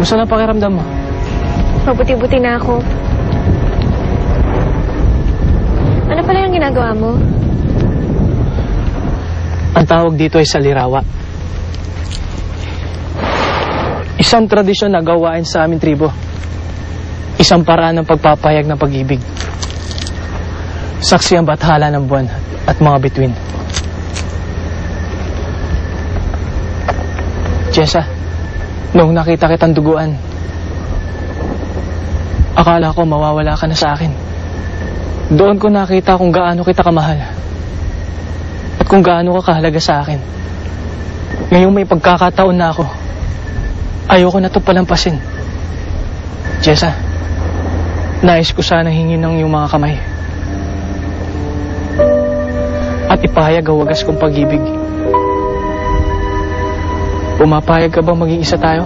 Kamusta na pakiramdam mo? Mabuti-buti na ako. Ano pala yung ginagawa mo? Ang tawag dito ay salirawa. Isang tradisyon na gawain sa aming tribo. Isang paraan ng pagpapahayag ng pag-ibig. Saksi ang bathala ng buwan at mga bituin. Jessa, noong nakita kitang duguan, akala ko mawawala ka na sa akin. Doon ko nakita kung gaano kita kamahal at kung gaano ka kahalaga sa akin. Ngayong may pagkakataon na ako, ayoko na ito palampasin. Jessa, nais ko sana hingin ng iyong mga kamay at ipahayag ang wagas kong pag-ibig. Pumapayag ka bang maging isa tayo?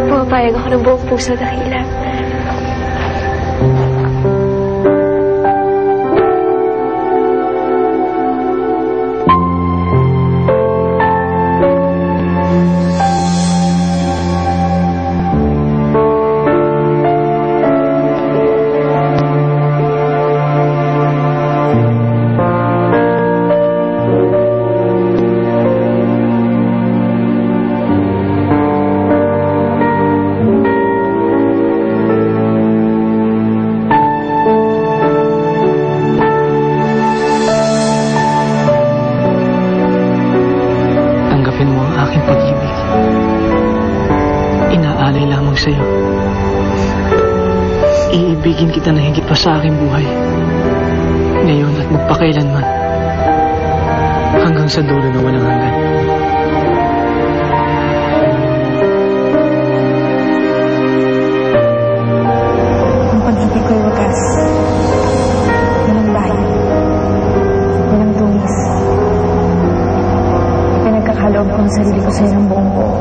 Pumapayag ako ng buong puso, Dakila. Iibigin kita na higit pa sa aking buhay. Ngayon at magpakailanman. Hanggang sa dulo na walang hanggan. Ang pag-ibig ko'y wagas. Walang bayan. Walang tumis. Pinagkakaloob ko ang sarili ko sa'yo ng buong buo.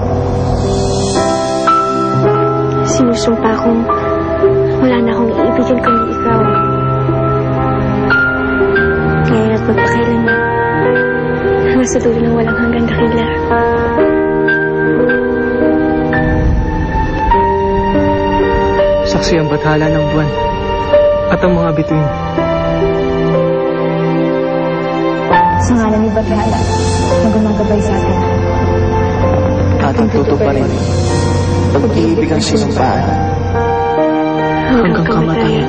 Sinusumpa kong wala na akong iibigin kundi ikaw. Ngayon at magpakailanman. Hanggang sa dulo ng walang hanggan, Dakila. Saksi ang bathala ng buwan at ang mga bituin. Sa ngalan ni Bathala na gumagabay sa atin. At ang tutuparin pag-ibig ang sinumpaan hanggang kamatayan.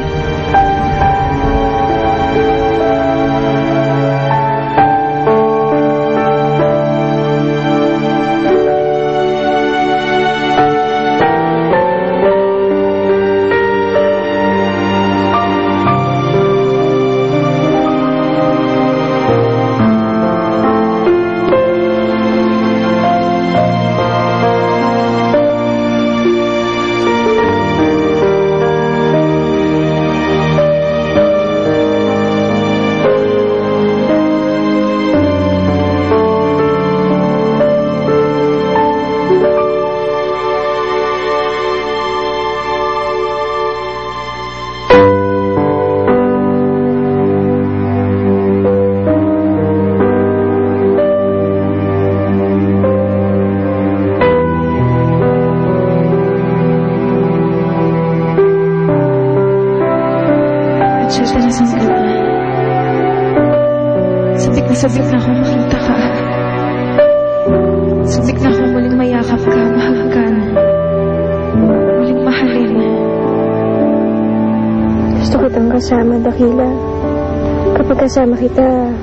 Sabik na akong makita ka. Sabik na akong muling mayakap ka, mahalagan. Muling mahalin. Gusto kitang kasama, Dakila. Kapag kasama kita,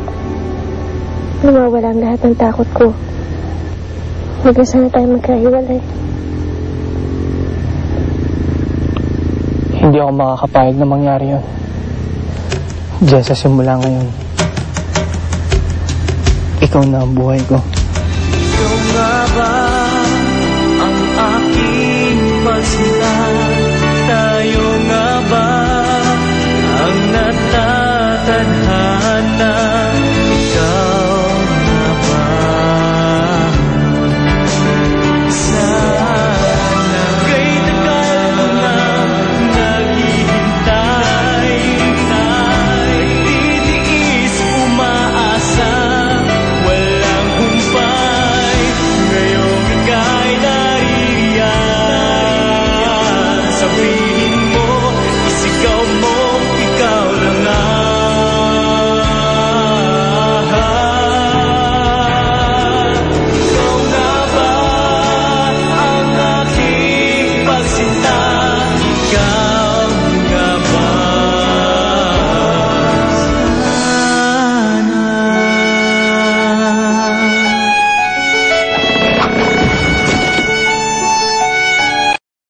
nawawala ang lahat ng takot ko. Huwag na sana tayo magkahiwalay. Hindi ako makakapayag na mangyari yun. Diyan sa simula ngayon, ikaw na ang buhay ko. Ikaw nga ba ang aking pagsinta? Tayo